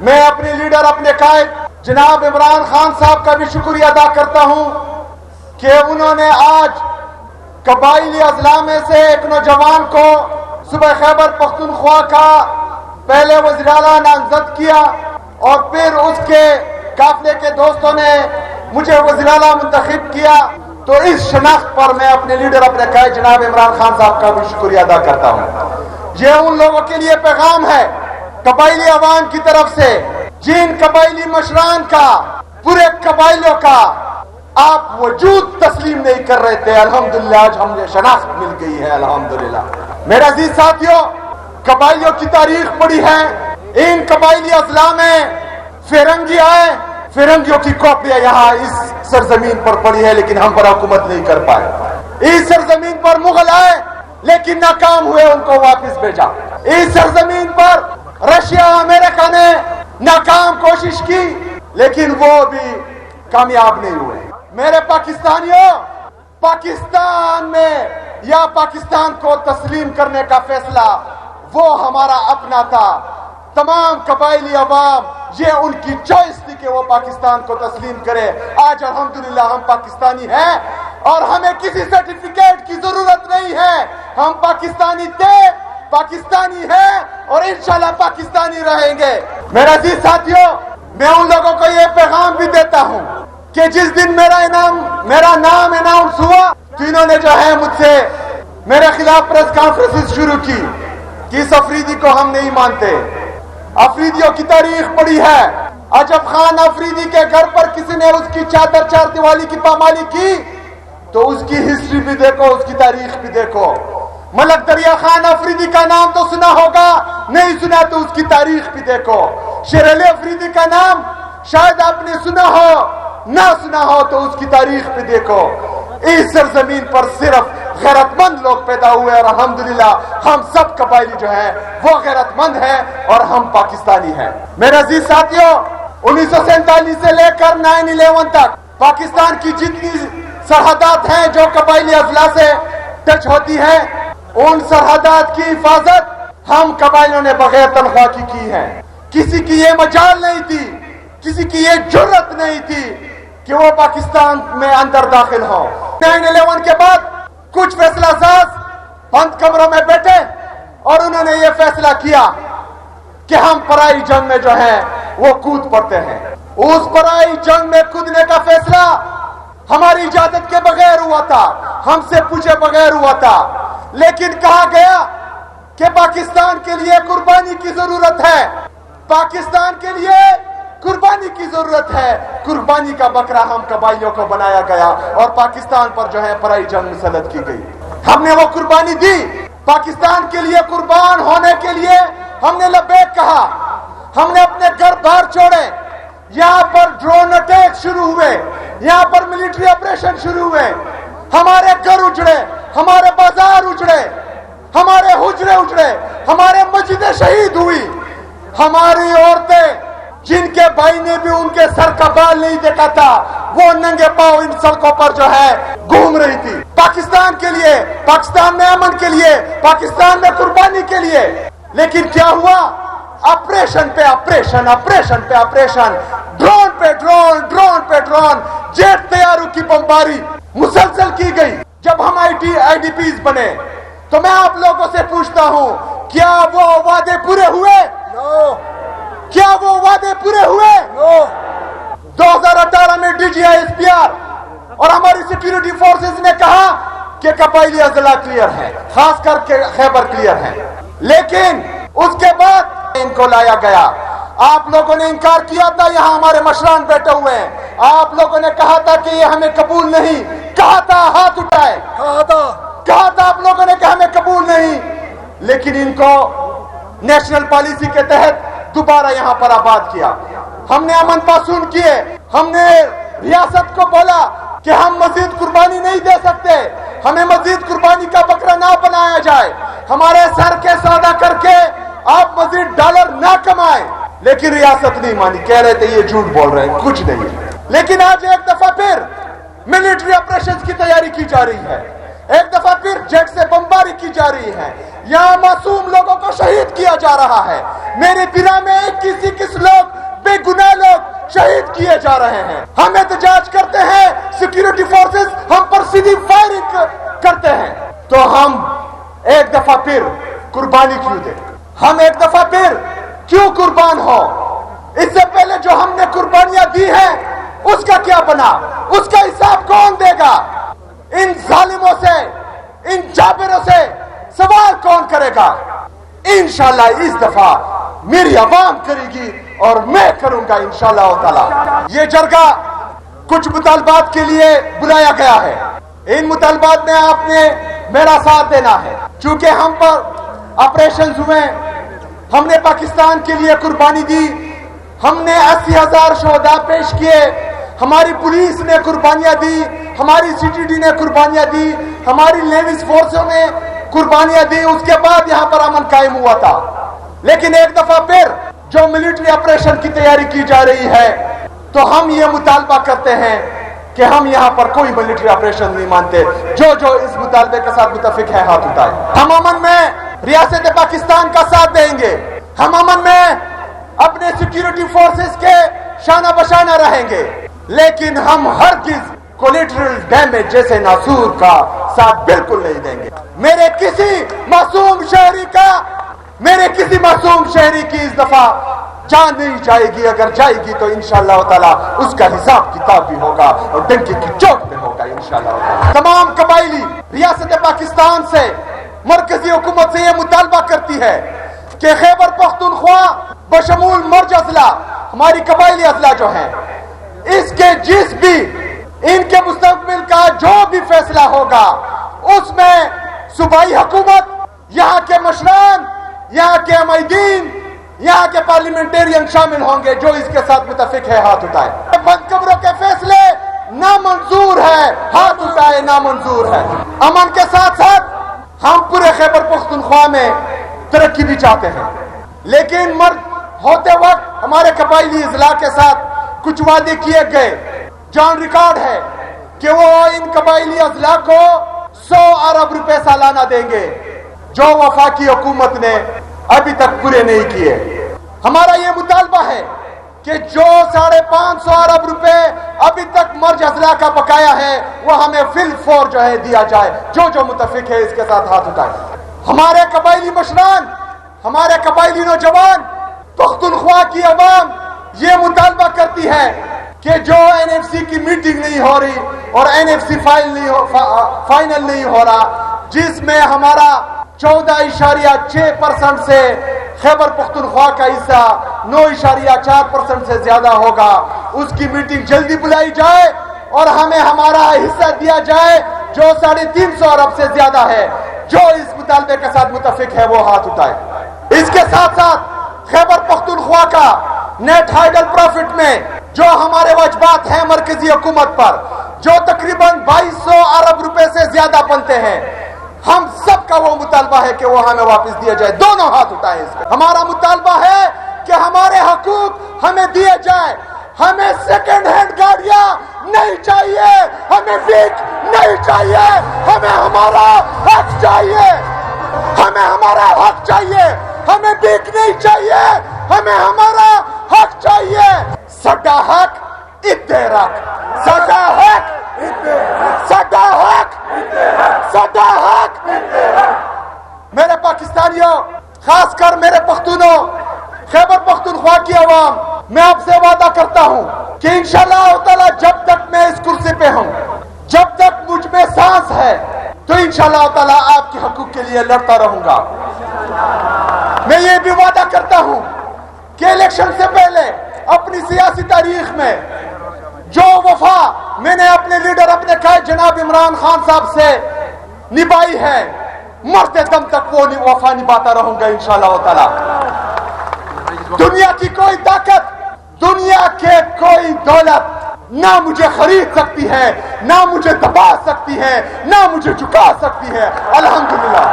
میں اپنے لیڈر اپنے قائد جناب عمران خان صاحب کا بھی شکریہ ادا کرتا ہوں کہ انہوں نے آج قبائلی اضلاع میں سے ایک نوجوان کو صوبہ خیبر پختونخوا کا پہلے وزیر اعلیٰ نامزد کیا اور پھر اس کے قافلے کے دوستوں نے مجھے وزیر اعلیٰ منتخب کیا. تو اس شناخت پر میں اپنے لیڈر اپنے قائد جناب عمران خان صاحب کا بھی شکریہ ادا کرتا ہوں. یہ ان لوگوں کے لیے پیغام ہے قبائلی عوام کی طرف سے جن قبائلی مشران کا پورے قبائلیوں کا آپ وجود تسلیم نہیں کر رہے تھے. الحمدللہ آج ہمیں شناخت مل گئی ہے الحمدللہ. میرے عزیز ساتھیوں، قبائلیوں کی تاریخ پڑی ہے. ان قبائلی اضلاع میں فرنگی آئے، فرنگیوں کی کاپیاں یہاں اس سرزمین پر پڑی ہے لیکن ہم پر حکومت نہیں کر پائے. اس سرزمین پر مغل آئے لیکن ناکام ہوئے، ان کو واپس بھیجا. اس سرزمین پر رشیا امریکہ نے ناکام کوشش کی لیکن وہ بھی کامیاب نہیں ہوئے. میرے پاکستانیوں، پاکستان میں یا پاکستان کو تسلیم کرنے کا فیصلہ وہ ہمارا اپنا تھا. تمام قبائلی عوام یہ ان کی چوائس تھی کہ وہ پاکستان کو تسلیم کرے. آج الحمدللہ ہم پاکستانی ہیں اور ہمیں کسی سرٹیفکیٹ کی ضرورت نہیں ہے. ہم پاکستانی تھے، پاکستانی ہیں اور انشاءاللہ پاکستانی رہیں گے. میرے عزیز ساتھیوں، میں ان لوگوں کو یہ پیغام بھی دیتا ہوں کہ جس دن میرا نام اناؤنس ہوا تو انہوں نے جو ہے مجھ سے میرے خلاف پریس کانفرنس شروع کی کہ اس افریدی کو ہم نہیں مانتے. افریدیوں کی تاریخ پڑی ہے. عجب خان افریدی کے گھر پر کسی نے اس کی چادر چار دیوالی کی پامالی کی تو اس کی ہسٹری بھی دیکھو، اس کی تاریخ بھی دیکھو. ملک دریا خان افریدی کا نام تو سنا ہوگا، نہیں سنا تو اس کی تاریخ بھی دیکھو. شیر علی افریدی کا نام شاید آپ نے سنا ہو، نہ سنا ہو تو اس کی تاریخ بھی دیکھو. اس سرزمین پر صرف غیرت مند لوگ پیدا ہوئے اور الحمدللہ ہم سب قبائلی جو ہیں وہ غیرت مند ہیں اور ہم پاکستانی ہیں. میرے عزیز ساتھیوں، 1947 سے لے کر 9/11 تک پاکستان کی جتنی سرحدات ہیں جو قبائلی اضلاع سے ٹچ ہوتی ہیں، ان سرحدات کی حفاظت ہم قبائلیوں نے بغیر تنخواہ کی ہے. کسی کی یہ مجال نہیں تھی، کسی کی یہ جرت نہیں تھی کہ وہ پاکستان میں اندر داخل ہو. 9/11 کے بعد کچھ فیصلہ ساز بند کمروں میں بیٹھے اور انہوں نے یہ فیصلہ کیا کہ ہم پرائی جنگ میں جو ہے وہ کود پڑتے ہیں. اس پرائی جنگ میں کودنے کا فیصلہ ہماری اجازت کے بغیر ہوا تھا، ہم سے پوچھے بغیر ہوا تھا. لیکن کہا گیا کہ پاکستان کے لیے قربانی کی ضرورت ہے، پاکستان کے لیے قربانی کی ضرورت ہے. قربانی کا بکرا ہم قبائلیوں کو بنایا گیا اور پاکستان پر جو ہے پرائی جنگ مسلط کی گئی. ہم نے وہ قربانی دی. پاکستان کے لیے قربان ہونے کے لیے ہم نے لبیک کہا. ہم نے اپنے گھر بار چھوڑے. یہاں پر ڈرون اٹیک شروع ہوئے، یہاں پر ملٹری آپریشن شروع ہوئے. ہمارے گھر اجڑے، ہمارے بازار اجڑے، ہمارے حجرے اجڑے، ہمارے مسجدیں شہید ہوئی. ہماری عورتیں جن کے بھائی نے بھی ان کے سر کا بال نہیں دیکھا تھا وہ ننگے پاؤں ان سڑکوں پر جو ہے گھوم رہی تھی. پاکستان کے لیے، پاکستان میں امن کے لیے، پاکستان میں قربانی کے لیے. لیکن کیا ہوا؟ آپریشن پہ آپریشن، آپریشن پہ آپریشن، ڈرون پہ ڈرون، ڈرون پہ ڈرون، جیٹ طیاروں کی بمباری مسلسل کی گئی. جب ہم IDPs بنے تو میں آپ لوگوں سے پوچھتا ہوں، کیا وہ وعدے پورے ہوئے؟ کیا وہ وعدے پورے ہوئے؟ 2018 میں DGI SPR اور ہماری سیکیورٹی فورسز نے کہا کہ قبائلی اضلاع کلیئر ہے، خاص کر کے خیبر کلیئر ہے. لیکن اس کے بعد ان کو لایا گیا. آپ لوگوں نے انکار کیا تھا، یہاں ہمارے مشران بیٹھے ہوئے ہیں. آپ لوگوں نے کہا تھا کہ یہ ہمیں قبول نہیں، کہا تھا، ہاتھ اٹھائے، کہا تھا آپ لوگوں نے کہ ہمیں قبول نہیں. لیکن ان کو نیشنل پالیسی کے تحت دوبارہ یہاں پر آباد کیا. ہم نے امن پاسون کیے. ہم نے ریاست کو بولا کہ ہم مزید قربانی نہیں دے سکتے، ہمیں مزید قربانی کا بکرا نہ بنایا جائے، ہمارے سر کے سودا کر کے آپ مزید ڈالر نہ کمائیں. لیکن ریاست نہیں مانی، کہہ رہے تھے یہ جھوٹ بول رہے ہیں، کچھ نہیں. لیکن آج ایک دفعہ پھر ملٹری آپریشن کی تیاری کی جا رہی ہے، ایک دفعہ پھر جیٹ سے بمباری کی جا رہی ہے. یہاں معصوم لوگوں کو شہید کیا جا رہا ہے. میرے بنا میں 21 لوگ کیے جا رہے ہیں. ہم احتجاج کرتے ہیں, سیکیورٹی فورسز ہم پر سیدھی فائرنگ کرتے ہیں, تو ہم ایک دفعہ پھر قربانی کیوں دیں؟ ہم ایک دفعہ پھر کیوں قربان ہو؟ اس سے پہلے جو ہم نے قربانیاں دی ہیں اس کا کیا بنا؟ اس کا حساب کون دے گا؟ ان ظالموں سے, ان جابروں سے سوال کون کرے گا؟ انشاءاللہ اس دفعہ میری عوام کرے گی اور میں کروں گا انشاءاللہ تعالی. یہ جرگہ کچھ مطالبات کے لیے بلایا گیا ہے. ان مطالبات میں آپ نے میرا ساتھ دینا ہے. چونکہ ہم پر آپریشنز ہوئے, ہم نے پاکستان کے لیے قربانی دی, ہم نے 80,000 شہداء پیش کیے, ہماری پولیس نے قربانیاں دی, ہماری سی ٹی ڈی نے قربانیاں دی, ہماری لیویز فورسوں نے قربانیاں دی. اس کے بعد یہاں پر امن قائم ہوا تھا. لیکن ایک دفعہ پھر جو ملٹری آپریشن کی تیاری کی جا رہی ہے, تو ہم یہ مطالبہ کرتے ہیں کہ ہم یہاں پر کوئی ملٹری آپریشن نہیں مانتے. جو اس مطالبے کے ساتھ متفق ہے ہاتھ اٹھائے. ہم امن میں ریاست پاکستان کا ساتھ دیں گے, ہم امن میں اپنے سیکیورٹی فورسز کے شانہ بشانہ رہیں گے, لیکن ہم ہرگز کولیٹرل ڈیمیج جیسے ناسور کا ساتھ بالکل نہیں دیں گے. میرے کسی معصوم شہری کی اس دفعہ جان نہیں جائے گی. اگر جائے گی تو انشاءاللہ تعالی اس کا حساب کتاب بھی ہوگا اور ڈنکی کی چوٹ پہ ہوگا انشاءاللہ تعالی. تمام قبائلی ریاست پاکستان سے, مرکزی حکومت سے یہ مطالبہ کرتی ہے کہ خیبر پختونخوا بشمول مرج اضلاع, ہماری قبائلی اضلاع جو ہیں, اس کے جس بھی ان کے مستقبل کا جو بھی فیصلہ ہوگا اس میں صوبائی حکومت, یہاں کے مشران, یہاں کے عمائدین, یہاں کے پارلیمنٹیرین شامل ہوں گے. جو اس کے ساتھ متفق ہے ہاتھ اٹھائے. بند قبروں کے فیصلے نامنظور ہے, ہاتھ اٹھائے, نامنظور ہے. امن کے ساتھ ساتھ ہم پورے خیبر پختونخوا میں ترقی بھی چاہتے ہیں, لیکن مرد ہوتے وقت ہمارے قبائلی اضلاع کے ساتھ کچھ وعدے کیے گئے. جان ریکارڈ ہے کہ وہ ان قبائلی اضلاع کو 100 ارب روپے سالانہ دیں گے, جو وفاقی حکومت نے ابھی تک پورے نہیں کیے. ہمارا یہ مطالبہ ہے کہ جو 550 ارب روپے ابھی تک مرج اضلاع کا بقایا ہے وہ ہمیں فی الفور جو ہے دیا جائے. جو متفق ہے اس کے ساتھ ہاتھ اٹھائے. ہمارے قبائلی مشران, ہمارے قبائلی نوجوان, پختونخوا کی عوام یہ مطالبہ کرتی ہے کہ جو این ایف سی کی میٹنگ نہیں ہو رہی اور این ایف سی فائنل نہیں ہو رہا, جس میں ہمارا 14.6% سے خیبر پختونخوا کا حصہ 9.4% سے زیادہ ہوگا, اس کی میٹنگ جلدی بلائی جائے اور ہمیں ہمارا حصہ دیا جائے جو 350 ارب سے زیادہ ہے. جو اس مطالبے کے ساتھ متفق ہے وہ ہاتھ اٹھائے. اس کے ساتھ ساتھ خیبر پختونخوا کا نیٹ ہائیڈل پروفٹ میں جو ہمارے واجبات ہیں مرکزی حکومت پر, جو تقریباً 2200 ارب روپے سے زیادہ بنتے ہیں, ہم سب کا وہ مطالبہ ہے کہ وہ ہمیں واپس دیا جائے. دونوں ہاتھ اٹھائیں. اس پہ ہمارا مطالبہ ہے کہ ہمارے حقوق ہمیں دیے جائے. ہمیں سیکنڈ ہینڈ گاڑیاں نہیں چاہیے, ہمیں ویک نہیں چاہیے, ہمیں ہمارا حق چاہیے, ہمیں ہمارا حق چاہیے, ہمیں ویک نہیں چاہیے, ہمیں ہمارا حق چاہیے. سڈا حق اتنے رکھ, سڈا حق, سڈا حق, سڈا حق. میرے پاکستانیوں, خاص کر میرے پختونوں, خیبر پختونخوا کی عوام, میں آپ سے وعدہ کرتا ہوں کہ انشاءاللہ تعالی جب تک میں اس کرسی پہ ہوں, جب تک مجھ میں سانس ہے, تو انشاءاللہ تعالی آپ کے حقوق کے لیے لڑتا رہوں گا. میں یہ بھی وعدہ کرتا ہوں کہ الیکشن سے پہلے اپنی سیاسی تاریخ میں جو وفا میں نے اپنے لیڈر, اپنے قائد جناب عمران خان صاحب سے نبھائی ہے, مرتے دم تک وہ وفا نبھاتا رہوں گا انشاءاللہ تعالی. دنیا کی کوئی طاقت, دنیا کے کوئی دولت نہ مجھے خرید سکتی ہے, نہ مجھے دبا سکتی ہے, نہ مجھے جھکا سکتی ہے. الحمدللہ.